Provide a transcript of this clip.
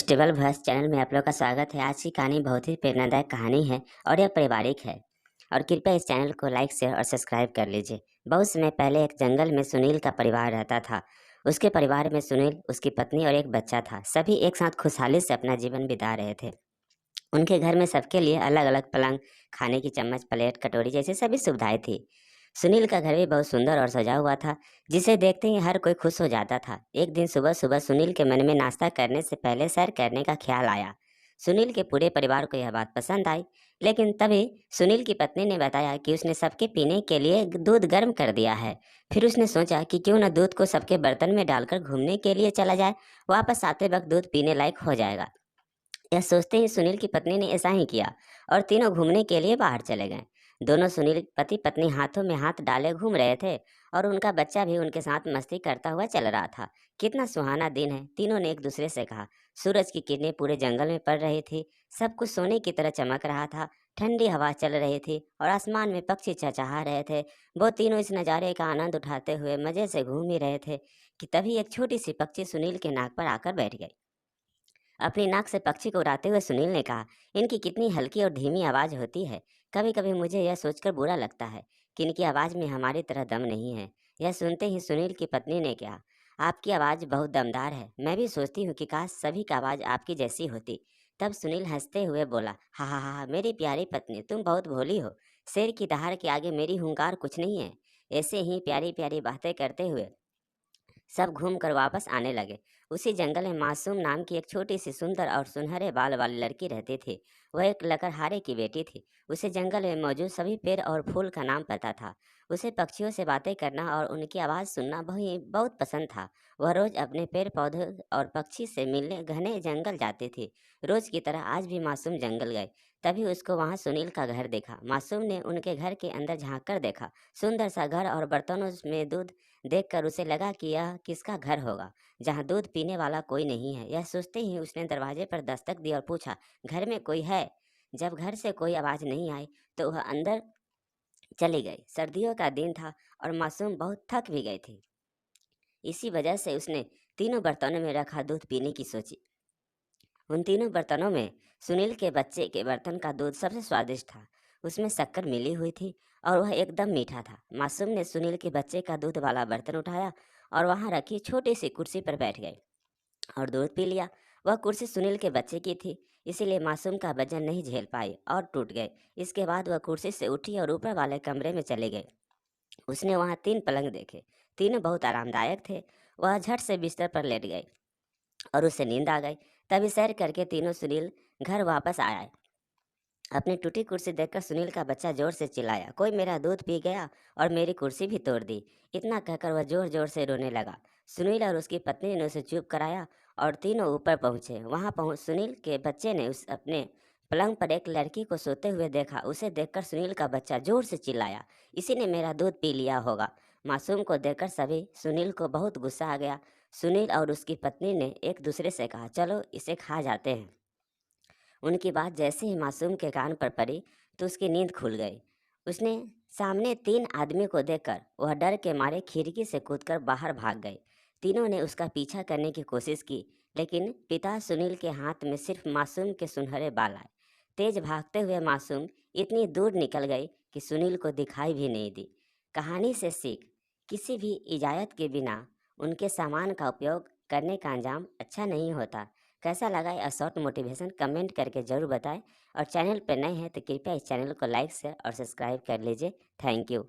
Festival भस channel में आप लोग का स्वागत है। आज की कहानी बहुत ही प्रेरणादायक कहानी है और यह पारिवारिक है। और कृपया इस चैनल को लाइक शेयर और सब्सक्राइब कर लीजिए। बहुत समय पहले एक जंगल में सुनील का परिवार रहता था। उसके परिवार में सुनील, उसकी पत्नी और एक बच्चा था। सभी एक साथ खुशहाली से अपना जीवन बिता रहे थे। उनके घर में सबके लिए अलग अलग पलंग, खाने की चम्मच, प्लेट, कटोरी जैसी सभी सुविधाएं थी। सुनील का घर भी बहुत सुंदर और सजा हुआ था, जिसे देखते ही हर कोई खुश हो जाता था। एक दिन सुबह सुबह सुनील के मन में नाश्ता करने से पहले सैर करने का ख्याल आया। सुनील के पूरे परिवार को यह बात पसंद आई, लेकिन तभी सुनील की पत्नी ने बताया कि उसने सबके पीने के लिए दूध गर्म कर दिया है। फिर उसने सोचा कि क्यों न दूध को सबके बर्तन में डालकर घूमने के लिए चला जाए। वापस आते वक्त दूध पीने लायक हो जाएगा। यह सोचते ही सुनील की पत्नी ने ऐसा ही किया और तीनों घूमने के लिए बाहर चले गए। दोनों सुनील पति पत्नी हाथों में हाथ डाले घूम रहे थे और उनका बच्चा भी उनके साथ मस्ती करता हुआ चल रहा था। कितना सुहाना दिन है, तीनों ने एक दूसरे से कहा। सूरज की किरणें पूरे जंगल में पड़ रही थी। सब कुछ सोने की तरह चमक रहा था। ठंडी हवा चल रही थी और आसमान में पक्षी चहचहा रहे थे। वो तीनों इस नज़ारे का आनंद उठाते हुए मजे से घूम ही रहे थे कि तभी एक छोटी सी पक्षी सुनील के नाक पर आकर बैठ गई। अपनी नाक से पक्षी को उड़ाते हुए सुनील ने कहा, इनकी कितनी हल्की और धीमी आवाज़ होती है। कभी कभी मुझे यह सोचकर बुरा लगता है कि इनकी आवाज़ में हमारी तरह दम नहीं है। यह सुनते ही सुनील की पत्नी ने कहा, आपकी आवाज़ बहुत दमदार है। मैं भी सोचती हूँ कि काश सभी की आवाज़ आपकी जैसी होती। तब सुनील हंसते हुए बोला, हा हा हा, मेरी प्यारी पत्नी, तुम बहुत भोली हो। शेर की दहाड़ के आगे मेरी हुंकार कुछ नहीं है। ऐसे ही प्यारी प्यारी बातें करते हुए सब घूमकर वापस आने लगे। उसी जंगल में मासूम नाम की एक छोटी सी सुंदर और सुनहरे बाल वाली लड़की रहती थी। वह एक लकड़हारे की बेटी थी। उसे जंगल में मौजूद सभी पेड़ और फूल का नाम पता था। उसे पक्षियों से बातें करना और उनकी आवाज़ सुनना बहुत पसंद था। वह रोज अपने पेड़ पौधे और पक्षी से मिलने घने जंगल जाती थी। रोज की तरह आज भी मासूम जंगल गए। तभी उसको वहाँ सुनील का घर देखा। मासूम ने उनके घर के अंदर झांक कर देखा। सुंदर सा घर और बर्तनों में दूध देखकर उसे लगा कि यह किसका घर होगा, जहाँ दूध पीने वाला कोई नहीं है। यह सोचते ही उसने दरवाजे पर दस्तक दी और पूछा, घर में कोई है? जब घर से कोई आवाज़ नहीं आई तो वह अंदर चली गई। सर्दियों का दिन था और मासूम बहुत थक भी गई थी। इसी वजह से उसने तीनों बर्तनों में रखा दूध पीने की सोची। उन तीनों बर्तनों में सुनील के बच्चे के बर्तन का दूध सबसे स्वादिष्ट था। उसमें शक्कर मिली हुई थी और वह एकदम मीठा था। मासूम ने सुनील के बच्चे का दूध वाला बर्तन उठाया और वहां रखी छोटी सी कुर्सी पर बैठ गई और दूध पी लिया। वह कुर्सी सुनील के बच्चे की थी, इसीलिए मासूम का वजन नहीं झेल पाई और टूट गई। इसके बाद वह कुर्सी से उठी और ऊपर वाले कमरे में चली गई। उसने वहां 3 पलंग देखे। तीनों बहुत आरामदायक थे। वह झट से बिस्तर पर लेट गई और उसे नींद आ गई। तभी सैर करके तीनों सुनील घर वापस आए। अपनी टूटी कुर्सी देखकर सुनील का बच्चा जोर से चिल्लाया, कोई मेरा दूध पी गया और मेरी कुर्सी भी तोड़ दी। इतना कहकर वह जोर जोर से रोने लगा। सुनील और उसकी पत्नी ने उसे चुप कराया और तीनों ऊपर पहुंचे। वहां पहुंच सुनील के बच्चे ने उस अपने पलंग पर एक लड़की को सोते हुए देखा। उसे देखकर सुनील का बच्चा जोर से चिल्लाया, इसी ने मेरा दूध पी लिया होगा। मासूम को देखकर सभी सुनील को बहुत गुस्सा आ गया। सुनील और उसकी पत्नी ने एक दूसरे से कहा, चलो इसे खा जाते हैं। उनकी बात जैसे ही मासूम के कान पर पड़ी तो उसकी नींद खुल गई। उसने सामने 3 आदमी को देखकर वह डर के मारे खिड़की से कूदकर बाहर भाग गए। तीनों ने उसका पीछा करने की कोशिश की, लेकिन पिता सुनील के हाथ में सिर्फ मासूम के सुनहरे बाल आए। तेज भागते हुए मासूम इतनी दूर निकल गई कि सुनील को दिखाई भी नहीं दी। कहानी से सीख, किसी भी इजाज़त के बिना उनके सामान का उपयोग करने का अंजाम अच्छा नहीं होता। कैसा लगा यह शॉर्ट मोटिवेशन कमेंट करके ज़रूर बताएं और चैनल पर नए हैं तो कृपया इस चैनल को लाइक शेयर और सब्सक्राइब कर लीजिए। Thank you.